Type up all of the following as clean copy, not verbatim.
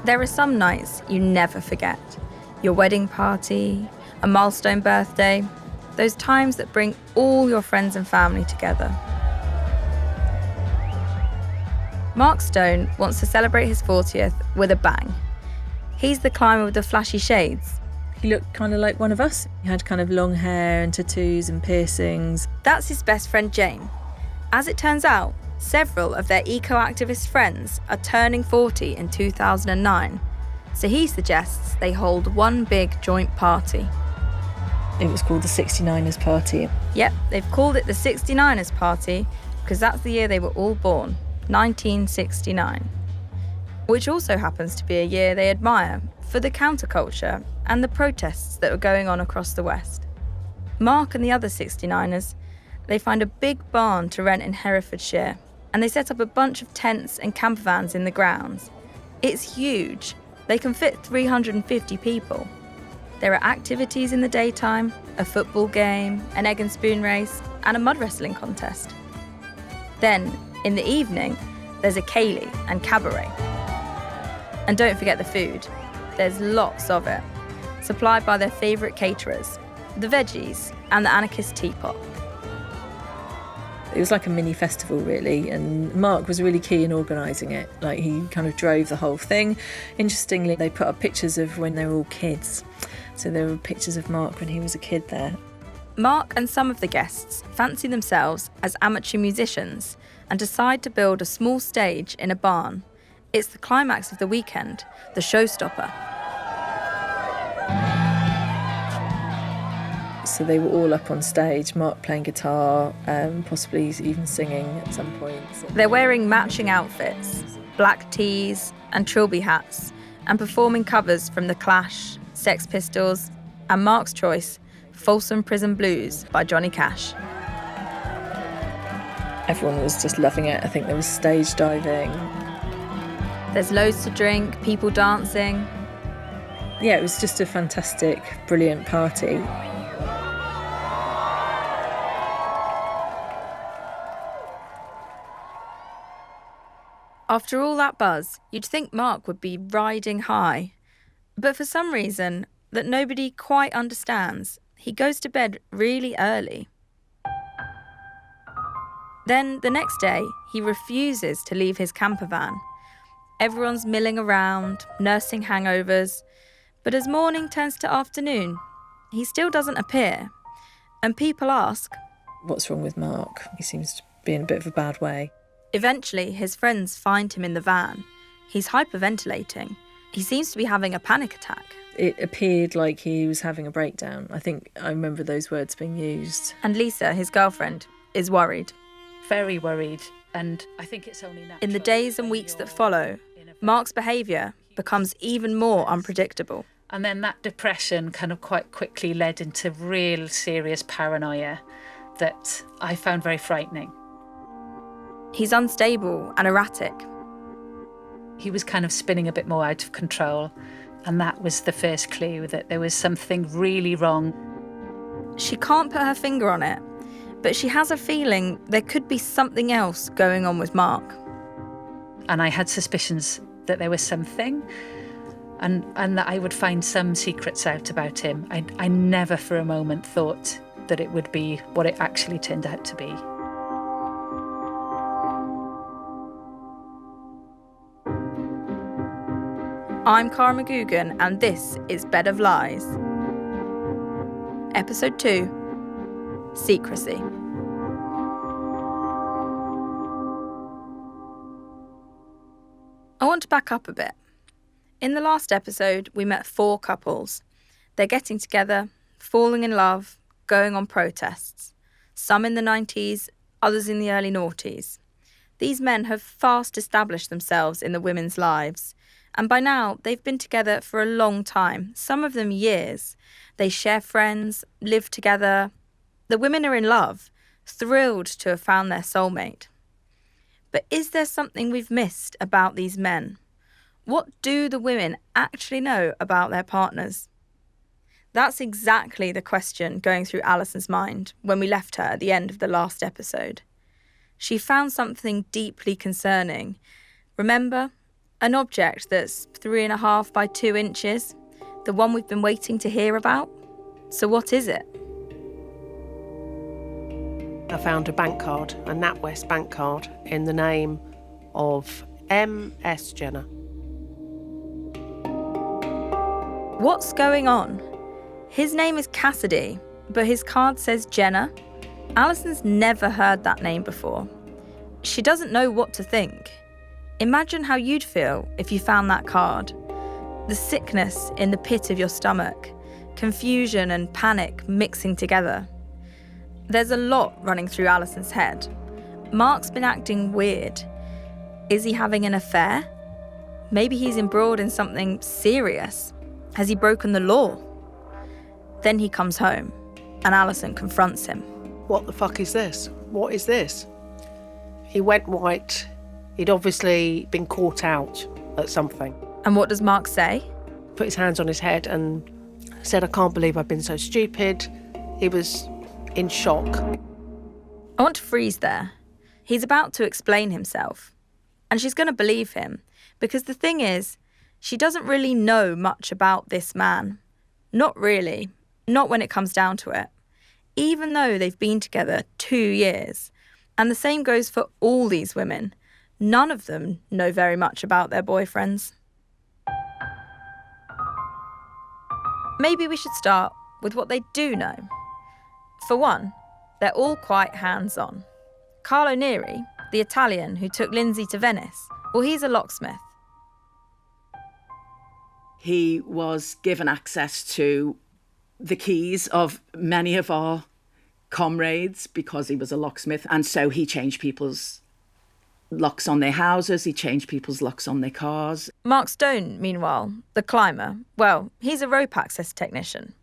There are some nights you never forget. Your wedding party, a milestone birthday, those times that bring all your friends and family together. Mark Stone wants to celebrate his 40th with a bang. He's the climber with the flashy shades. He looked kind of like one of us. He had kind of long hair and tattoos and piercings. That's his best friend Jane. As it turns out, several of their eco-activist friends are turning 40 in 2009, so he suggests they hold one big joint party. It was called the 69ers party. Yep, they've called it the 69ers party because that's the year they were all born, 1969. Which also happens to be a year they admire for the counterculture and the protests that were going on across the West. Mark and the other 69ers, they find a big barn to rent in Herefordshire, and they set up a bunch of tents and camper vans in the grounds. It's huge. They can fit 350 people. There are activities in the daytime, a football game, an egg and spoon race, and a mud wrestling contest. Then, in the evening, there's a ceilidh and cabaret. And don't forget the food. There's lots of it, supplied by their favourite caterers, the Veggies and the Anarchist Teapot. It was like a mini festival, really, and Mark was really key in organising it. Like, he kind of drove the whole thing. Interestingly, they put up pictures of when they were all kids. So there were pictures of Mark when he was a kid there. Mark and some of the guests fancy themselves as amateur musicians and decide to build a small stage in a barn. It's the climax of the weekend, the showstopper. So they were all up on stage, Mark playing guitar, possibly even singing at some point. They're wearing matching outfits, black tees and trilby hats, and performing covers from The Clash, Sex Pistols, and Mark's choice, Folsom Prison Blues by Johnny Cash. Everyone was just loving it. I think there was stage diving. There's loads to drink, people dancing. Yeah, it was just a fantastic, brilliant party. After all that buzz, you'd think Mark would be riding high. But for some reason that nobody quite understands, he goes to bed really early. Then the next day, he refuses to leave his camper van. Everyone's milling around, nursing hangovers. But as morning turns to afternoon, he still doesn't appear. And people ask, what's wrong with Mark? He seems to be in a bit of a bad way. Eventually, his friends find him in the van. He's hyperventilating. He seems to be having a panic attack. It appeared like he was having a breakdown. I think I remember those words being used. And Lisa, his girlfriend, is worried. Very worried. And I think it's only natural. In the days and weeks that follow, Mark's behaviour becomes even more unpredictable. And then that depression kind of quite quickly led into real serious paranoia that I found very frightening. He's unstable and erratic. He was kind of spinning a bit more out of control, and that was the first clue that there was something really wrong. She can't put her finger on it, but she has a feeling there could be something else going on with Mark. And I had suspicions that there was something, and that I would find some secrets out about him. I never for a moment thought that it would be what it actually turned out to be. I'm Cara McGugan, and this is Bed of Lies. Episode 2, Secrecy. I want to back up a bit. In the last episode, we met 4 couples. They're getting together, falling in love, going on protests. Some in the 90s, others in the early noughties. These men have fast established themselves in the women's lives. And by now, they've been together for a long time, some of them years. They share friends, live together. The women are in love, thrilled to have found their soulmate. But is there something we've missed about these men? What do the women actually know about their partners? That's exactly the question going through Alison's mind when we left her at the end of the last episode. She found something deeply concerning. Remember? An object that's 3.5 by 2 inches. The one we've been waiting to hear about. So what is it? I found a bank card, a NatWest bank card, in the name of M.S. Jenner. What's going on? His name is Cassidy, but his card says Jenner. Alison's never heard that name before. She doesn't know what to think. Imagine how you'd feel if you found that card. The sickness in the pit of your stomach, confusion and panic mixing together. There's a lot running through Alison's head. Mark's been acting weird. Is he having an affair? Maybe he's embroiled in something serious. Has he broken the law? Then he comes home, and Alison confronts him. What the fuck is this? What is this? He went white. He'd obviously been caught out at something. And what does Mark say? Put his hands on his head and said, I can't believe I've been so stupid. He was in shock. I want to freeze there. He's about to explain himself. And she's going to believe him. Because the thing is, she doesn't really know much about this man. Not really. Not when it comes down to it. Even though they've been together 2 years. And the same goes for all these women. None of them know very much about their boyfriends. Maybe we should start with what they do know. For one, they're all quite hands-on. Carlo Neri, the Italian who took Lindsay to Venice, well, he's a locksmith. He was given access to the keys of many of our comrades because he was a locksmith, and so he changed people's locks on their houses, he changed people's locks on their cars. Mark Stone, meanwhile, the climber, well, he's a rope access technician.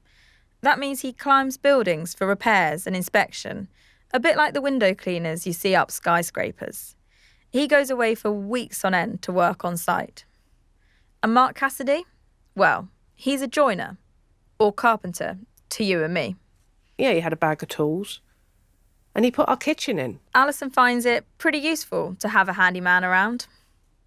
That means he climbs buildings for repairs and inspection, a bit like the window cleaners you see up skyscrapers. He goes away for weeks on end to work on site. And Mark Cassidy? Well, he's a joiner, or carpenter, to you and me. Yeah, he had a bag of tools. And he put our kitchen in. Alison finds it pretty useful to have a handyman around.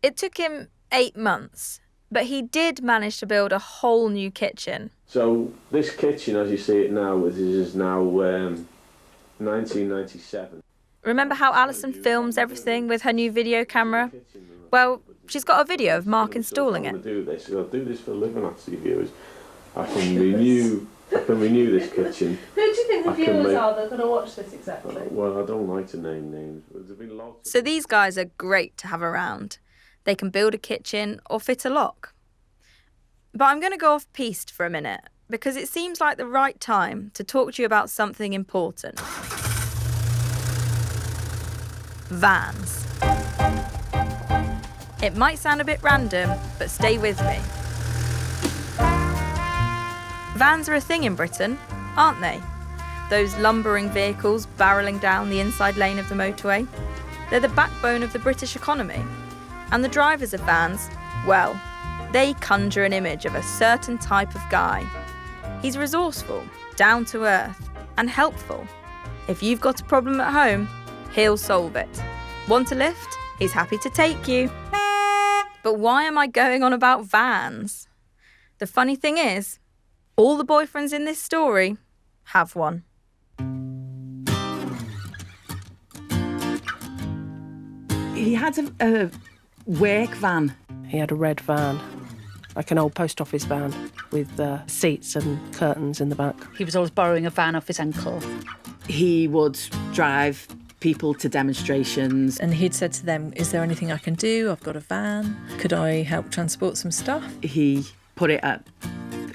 It took him 8 months, but he did manage to build a whole new kitchen. So this kitchen, as you see it now, is now 1997. Remember how Alison films everything with her new video camera? Well, she's got a video of Mark installing it. I'll do this for a living, actually, viewers. I can renew this kitchen. Who do you think the viewers are that are going to watch this exactly? Well, I don't like to name names, but there's been lots. So these guys are great to have around. They can build a kitchen or fit a lock. But I'm going to go off piste for a minute because it seems like the right time to talk to you about something important. Vans. It might sound a bit random, but stay with me. Vans are a thing in Britain, aren't they? Those lumbering vehicles barrelling down the inside lane of the motorway. They're the backbone of the British economy. And the drivers of vans, well, they conjure an image of a certain type of guy. He's resourceful, down to earth, and helpful. If you've got a problem at home, he'll solve it. Want a lift? He's happy to take you. But why am I going on about vans? The funny thing is, all the boyfriends in this story have one. He had a work van. He had a red van, like an old post office van, with seats and curtains in the back. He was always borrowing a van off his uncle. He would drive people to demonstrations. And he'd said to them, is there anything I can do? I've got a van. Could I help transport some stuff? He put it at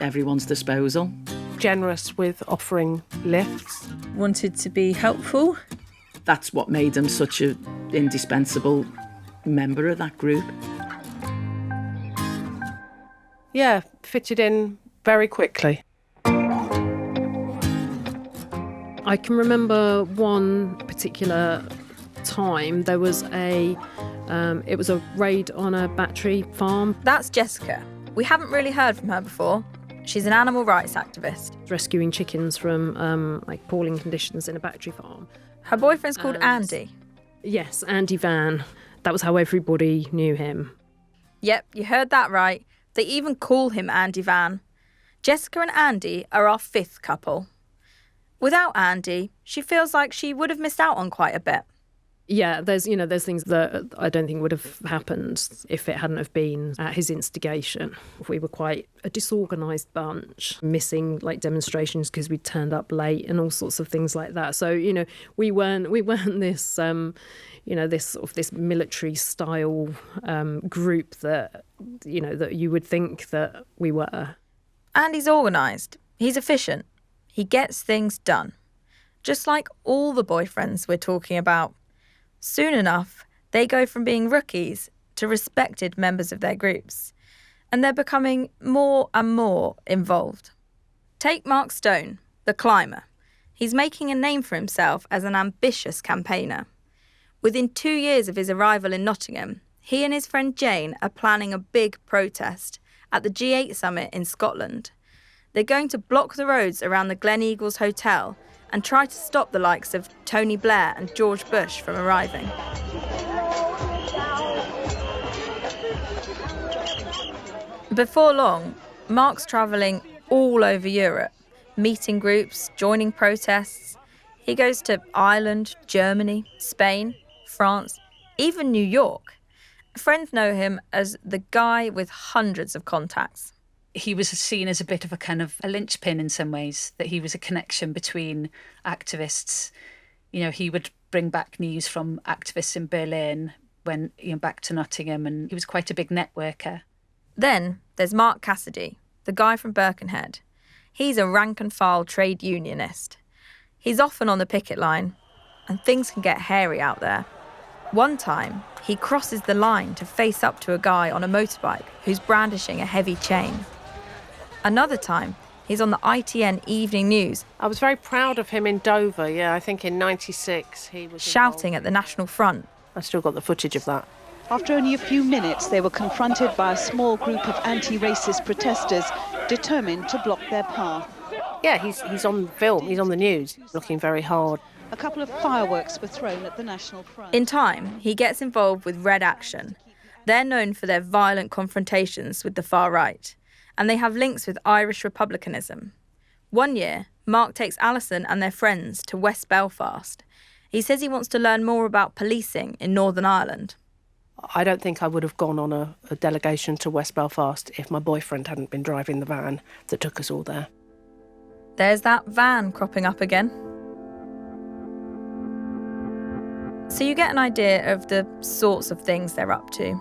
everyone's disposal. Generous with offering lifts. Wanted to be helpful. That's what made him such an indispensable member of that group. Yeah, fitted in very quickly. I can remember one particular time there was it was a raid on a battery farm. That's Jessica. We haven't really heard from her before. She's an animal rights activist. Rescuing chickens from appalling conditions in a battery farm. Her boyfriend's called Andy. Yes, Andy Van. That was how everybody knew him. Yep, you heard that right. They even call him Andy Van. Jessica and Andy are our 5th couple. Without Andy, she feels like she would have missed out on quite a bit. Yeah, there's things that I don't think would have happened if it hadn't have been at his instigation. We were quite a disorganised bunch, missing like demonstrations because we turned up late and all sorts of things like that. So, we weren't this this military style group that that you would think that we were. And he's organised. He's efficient. He gets things done. Just like all the boyfriends we're talking about. Soon enough, they go from being rookies to respected members of their groups, and they're becoming more and more involved. Take Mark Stone, the climber. He's making a name for himself as an ambitious campaigner. Within 2 years of his arrival in Nottingham, he and his friend Jane are planning a big protest at the G8 summit in Scotland. They're going to block the roads around the Glen Eagles Hotel and try to stop the likes of Tony Blair and George Bush from arriving. Before long, Mark's travelling all over Europe, meeting groups, joining protests. He goes to Ireland, Germany, Spain, France, even New York. Friends know him as the guy with hundreds of contacts. He was seen as a bit of a kind of a linchpin in some ways, that he was a connection between activists. He would bring back news from activists in Berlin when back to Nottingham, and he was quite a big networker. Then there's Mark Cassidy, the guy from Birkenhead. He's a rank-and-file trade unionist. He's often on the picket line, and things can get hairy out there. One time, he crosses the line to face up to a guy on a motorbike who's brandishing a heavy chain. Another time, he's on the ITN Evening News. I was very proud of him in Dover, I think in '96 he was shouting at the National Front. I still got the footage of that. After only a few minutes, they were confronted by a small group of anti-racist protesters determined to block their path. Yeah, he's on film, he's on the news, looking very hard. A couple of fireworks were thrown at the National Front. In time, he gets involved with Red Action. They're known for their violent confrontations with the far right, and they have links with Irish republicanism. One year, Mark takes Alison and their friends to West Belfast. He says he wants to learn more about policing in Northern Ireland. I don't think I would have gone on a delegation to West Belfast if my boyfriend hadn't been driving the van that took us all there. There's that van cropping up again. So you get an idea of the sorts of things they're up to.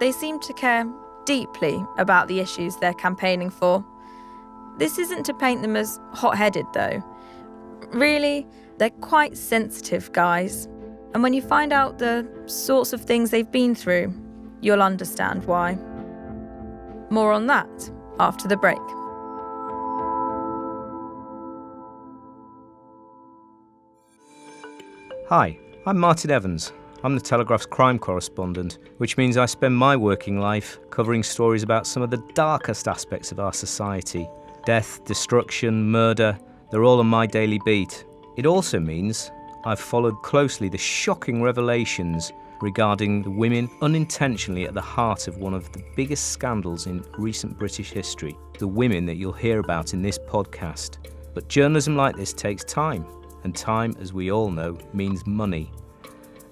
They seem to care deeply about the issues they're campaigning for. This isn't to paint them as hot-headed, though. Really, they're quite sensitive guys. And when you find out the sorts of things they've been through, you'll understand why. More on that after the break. Hi, I'm Martin Evans. I'm the Telegraph's crime correspondent, which means I spend my working life covering stories about some of the darkest aspects of our society. Death, destruction, murder, they're all on my daily beat. It also means I've followed closely the shocking revelations regarding the women unintentionally at the heart of one of the biggest scandals in recent British history, the women that you'll hear about in this podcast. But journalism like this takes time, and time, as we all know, means money.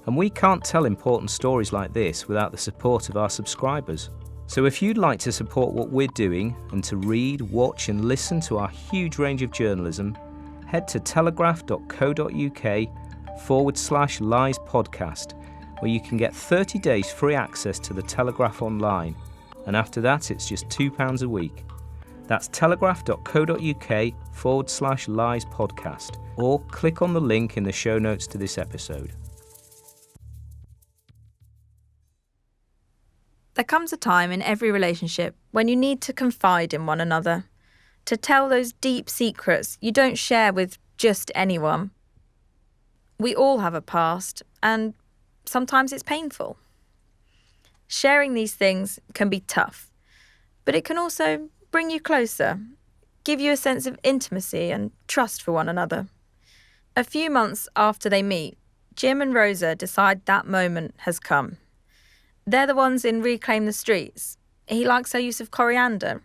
And we can't tell important stories like this without the support of our subscribers. So if you'd like to support what we're doing and to read, watch and listen to our huge range of journalism, head to telegraph.co.uk/Lies podcast, where you can get 30 days free access to the Telegraph online. And after that, it's just £2 a week. That's telegraph.co.uk/Lies podcast, or click on the link in the show notes to this episode. There comes a time in every relationship when you need to confide in one another, to tell those deep secrets you don't share with just anyone. We all have a past, and sometimes it's painful. Sharing these things can be tough, but it can also bring you closer, give you a sense of intimacy and trust for one another. A few months after they meet, Jim and Rosa decide that moment has come. They're the ones in Reclaim the Streets. He likes her use of coriander.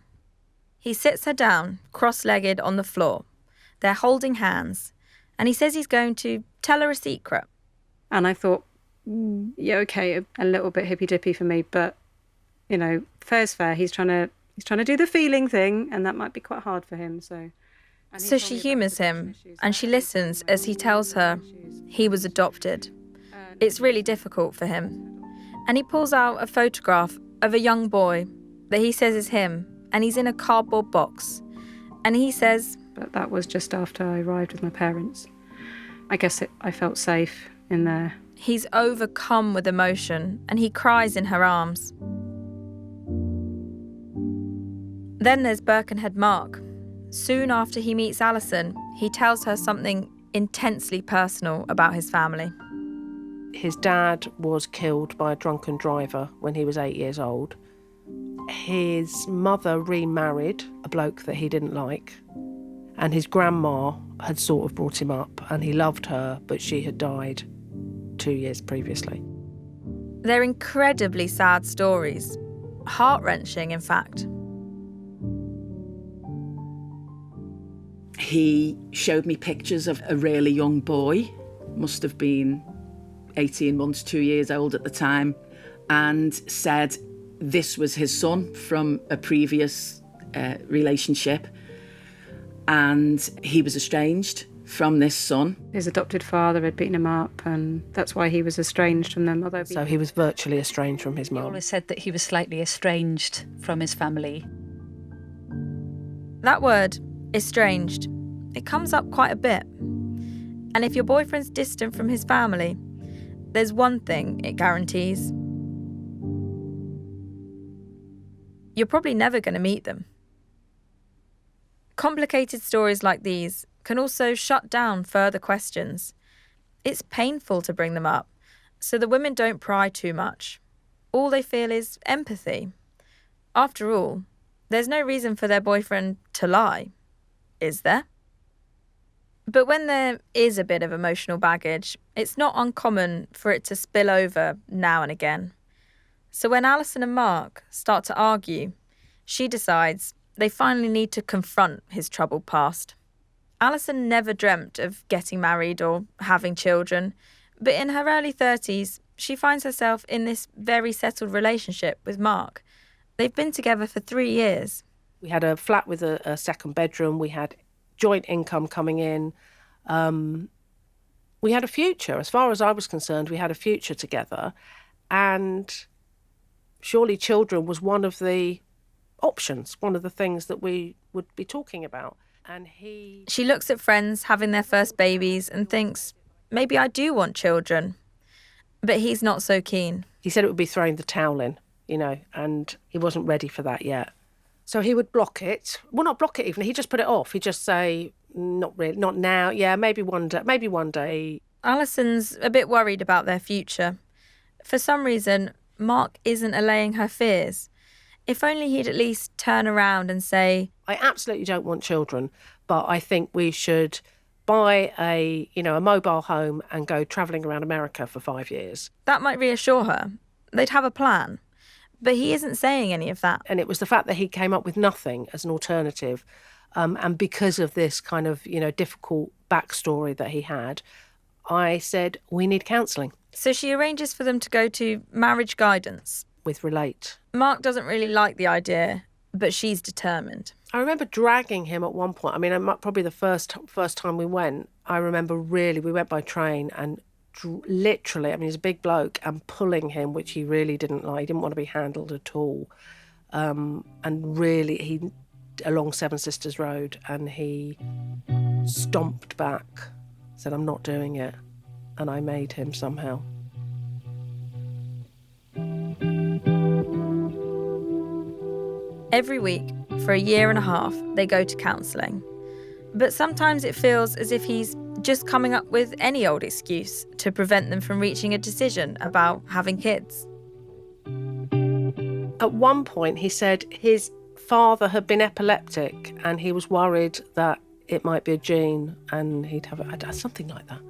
He sits her down, cross-legged on the floor. They're holding hands, and he says he's going to tell her a secret. And I thought, yeah, okay, a little bit hippy-dippy for me, but, you know, fair's fair. He's trying to do the feeling thing, and that might be quite hard for him, so... So she humours him, and she listens as he tells her he was adopted. It's really difficult for him. And he pulls out a photograph of a young boy that he says is him, and he's in a cardboard box. And he says... But that was just after I arrived with my parents. I guess I felt safe in there. He's overcome with emotion, and he cries in her arms. Then there's Birkenhead Mark. Soon after he meets Alison, he tells her something intensely personal about his family. His dad was killed by a drunken driver when he was 8 years old. His mother remarried a bloke that he didn't like, and his grandma had sort of brought him up, and he loved her, but she had died 2 years previously. They're incredibly sad stories. Heart-wrenching, in fact. He showed me pictures of a really young boy, must have been 18 months, 2 years old at the time, and said this was his son from a previous relationship, and he was estranged from this son. His adopted father had beaten him up, and that's why he was estranged from them. So he was virtually estranged from his He mum. always said that he was slightly estranged from his family. That word, estranged, it comes up quite a bit. And if your boyfriend's distant from his family, there's one thing it guarantees. You're probably never going to meet them. Complicated stories like these can also shut down further questions. It's painful to bring them up, so the women don't pry too much. All they feel is empathy. After all, there's no reason for their boyfriend to lie, is there? But when there is a bit of emotional baggage, it's not uncommon for it to spill over now and again. So when Alison and Mark start to argue, she decides they finally need to confront his troubled past. Alison never dreamt of getting married or having children, but in her early 30s, she finds herself in this very settled relationship with Mark. They've been together for 3 years. We had a flat with a second bedroom. We had joint income coming in. We had a future. As far as I was concerned, we had a future together. And surely children was one of the options, one of the things that we would be talking about. And She looks at friends having their first babies and thinks, maybe I do want children. But he's not so keen. He said it would be throwing the towel in, you know, and he wasn't ready for that yet. So he would block it. Well, not block it even. He'd just put it off. He'd just say, not really, not now. Yeah, maybe one day. Alison's a bit worried about their future. For some reason, Mark isn't allaying her fears. If only he'd at least turn around and say, I absolutely don't want children, but I think we should buy a mobile home and go travelling around America for 5 years. That might reassure her. They'd have a plan. But he isn't saying any of that. And it was the fact that he came up with nothing as an alternative. And because of this kind of, difficult backstory that he had, I said, we need counselling. So she arranges for them to go to marriage guidance. With Relate. Mark doesn't really like the idea, but she's determined. I remember dragging him at one point. I mean, probably the first time we went, I remember we went by train and literally, I mean, he's a big bloke, and pulling him, which he really didn't like. He didn't want to be handled at all. And really, he along Seven Sisters Road, and he stomped back, said, I'm not doing it. And I made him somehow. Every week, for a year and a half, they go to counselling. But sometimes it feels as if he's just coming up with any old excuse to prevent them from reaching a decision about having kids. At one point, he said his father had been epileptic and he was worried that it might be a gene and he'd have something like that.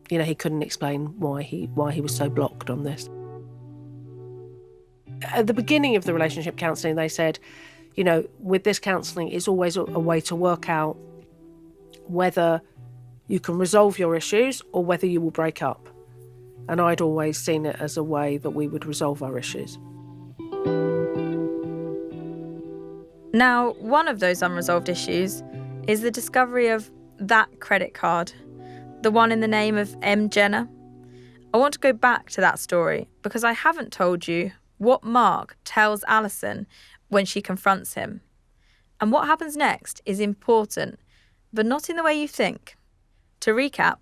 He couldn't explain why he was so blocked on this. At the beginning of the relationship counselling, they said, you know, with this counselling, it's always a way to work out whether you can resolve your issues or whether you will break up. And I'd always seen it as a way that we would resolve our issues. Now, one of those unresolved issues is the discovery of that credit card, the one in the name of M. Jenner. I want to go back to that story because I haven't told you what Mark tells Alison when she confronts him. And what happens next is important, but not in the way you think. To recap,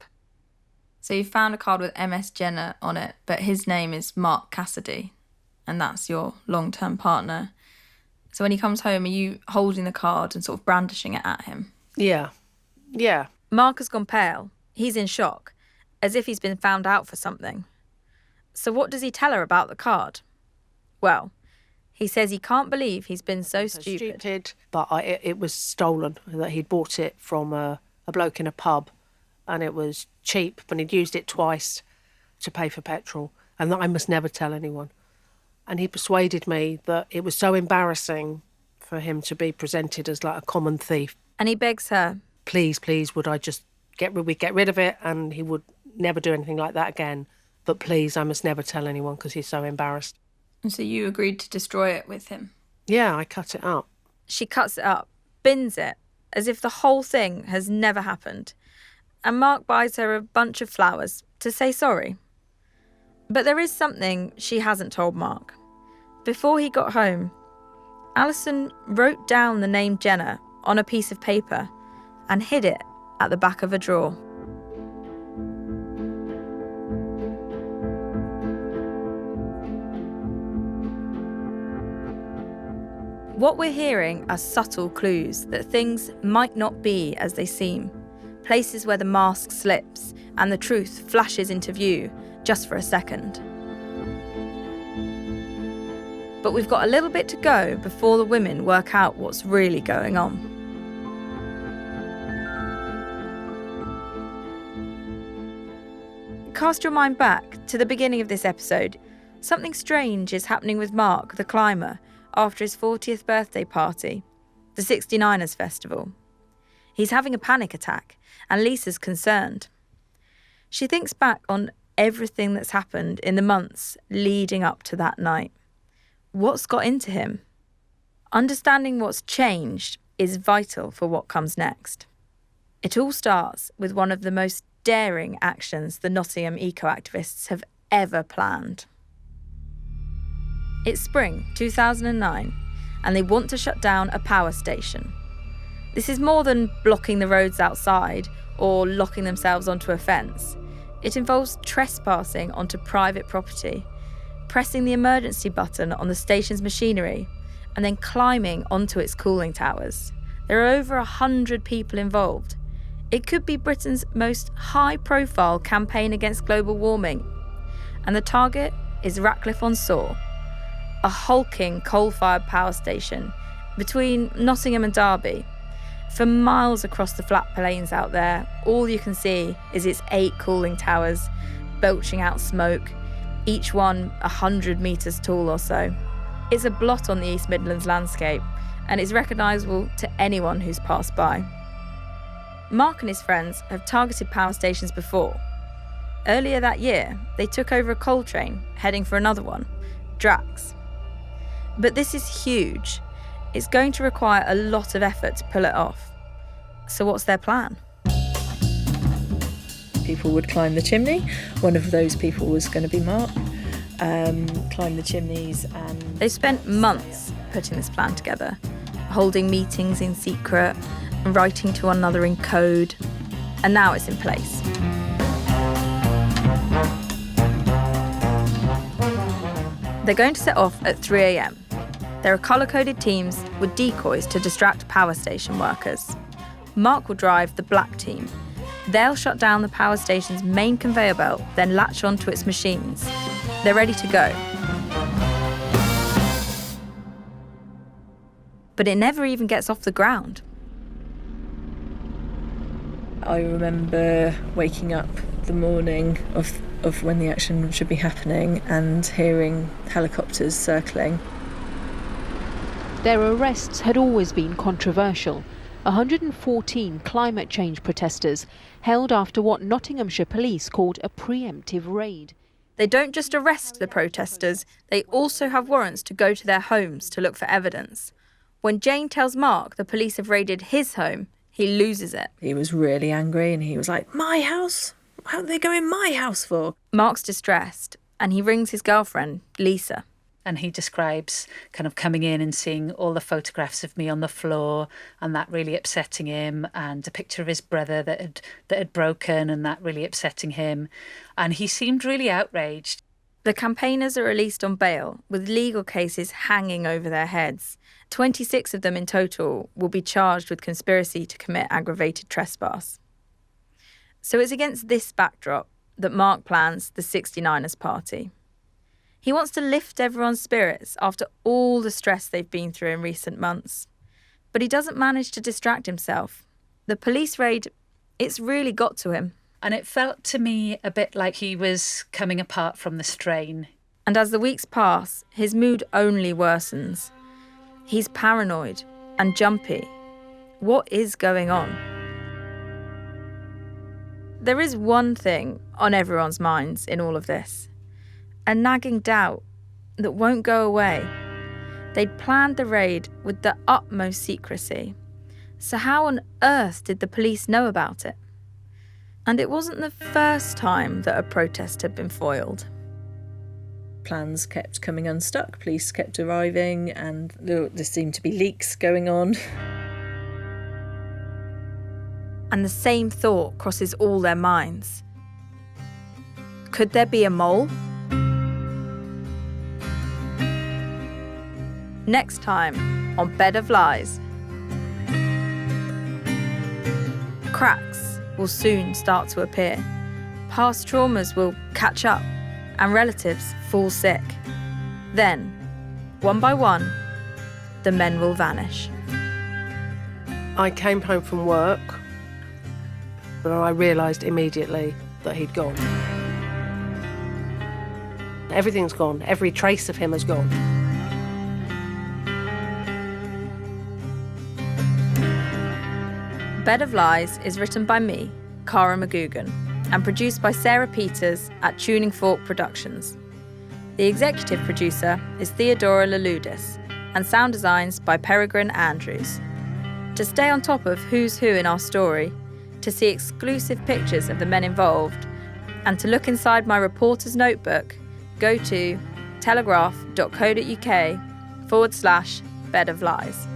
so you found a card with MS Jenner on it, but his name is Mark Cassidy, and that's your long-term partner. So when he comes home, are you holding the card and sort of brandishing it at him? Yeah. Mark has gone pale. He's in shock, as if he's been found out for something. So what does he tell her about the card? Well, he says he can't believe he's been so stupid. But it was stolen, that he'd bought it from a bloke in a pub, and it was cheap, but he'd used it twice to pay for petrol, and that I must never tell anyone. And he persuaded me that it was so embarrassing for him to be presented as like a common thief. And he begs her, please, would I just get rid of it, and he would never do anything like that again. But please, I must never tell anyone because he's so embarrassed. And so you agreed to destroy it with him? Yeah, I cut it up. She cuts it up, bins it, as if the whole thing has never happened. And Mark buys her a bunch of flowers to say sorry. But there is something she hasn't told Mark. Before he got home, Alison wrote down the name Jenner on a piece of paper and hid it at the back of a drawer. What we're hearing are subtle clues that things might not be as they seem. Places where the mask slips and the truth flashes into view just for a second. But we've got a little bit to go before the women work out what's really going on. Cast your mind back to the beginning of this episode. Something strange is happening with Mark, the climber, after his 40th birthday party, the 69ers festival. He's having a panic attack, and Lisa's concerned. She thinks back on everything that's happened in the months leading up to that night. What's got into him? Understanding what's changed is vital for what comes next. It all starts with one of the most daring actions the Nottingham eco-activists have ever planned. It's spring 2009, and they want to shut down a power station. This is more than blocking the roads outside or locking themselves onto a fence. It involves trespassing onto private property, pressing the emergency button on the station's machinery, and then climbing onto its cooling towers. There are over 100 people involved. It could be Britain's most high-profile campaign against global warming. And the target is Ratcliffe-on-Soar, a hulking coal-fired power station between Nottingham and Derby. For miles across the flat plains out there, all you can see is its 8 cooling towers, belching out smoke, each one 100 metres tall or so. It's a blot on the East Midlands landscape, and it's recognisable to anyone who's passed by. Mark and his friends have targeted power stations before. Earlier that year, they took over a coal train, heading for another one, Drax. But this is huge. It's going to require a lot of effort to pull it off. So what's their plan? People would climb the chimney. One of those people was going to be Mark. Climb the chimneys and... They spent months putting this plan together, holding meetings in secret and writing to one another in code. And now it's in place. They're going to set off at 3 a.m. There are colour-coded teams with decoys to distract power station workers. Mark will drive the black team. They'll shut down the power station's main conveyor belt, then latch onto its machines. They're ready to go. But it never even gets off the ground. I remember waking up the morning of of when the action should be happening and hearing helicopters circling. Their arrests had always been controversial. 114 climate change protesters held after what Nottinghamshire police called a preemptive raid. They don't just arrest the protesters, they also have warrants to go to their homes to look for evidence. When Jane tells Mark the police have raided his home, he loses it. He was really angry and he was like, "My house? How did they go in my house for?" Mark's distressed and he rings his girlfriend, Lisa. And he describes kind of coming in and seeing all the photographs of me on the floor and that really upsetting him, and a picture of his brother that had broken and that really upsetting him. And he seemed really outraged. The campaigners are released on bail with legal cases hanging over their heads. 26 of them in total will be charged with conspiracy to commit aggravated trespass. So it's against this backdrop that Mark plans the 69ers party. He wants to lift everyone's spirits after all the stress they've been through in recent months. But he doesn't manage to distract himself. The police raid, it's really got to him. And it felt to me a bit like he was coming apart from the strain. And as the weeks pass, his mood only worsens. He's paranoid and jumpy. What is going on? There is one thing on everyone's minds in all of this. A nagging doubt that won't go away. They'd planned the raid with the utmost secrecy. So how on earth did the police know about it? And it wasn't the first time that a protest had been foiled. Plans kept coming unstuck, police kept arriving, and there seemed to be leaks going on. And the same thought crosses all their minds. Could there be a mole? Next time on Bed of Lies. Cracks will soon start to appear. Past traumas will catch up and relatives fall sick. Then, one by one, the men will vanish. I came home from work and I realised immediately that he'd gone. Everything's gone. Every trace of him has gone. Bed of Lies is written by me, Cara McGugan, and produced by Sarah Peters at Tuning Fork Productions. The executive producer is Theodora Laludis, and sound designs by Peregrine Andrews. To stay on top of who's who in our story, to see exclusive pictures of the men involved, and to look inside my reporter's notebook, go to telegraph.co.uk/Bed of Lies.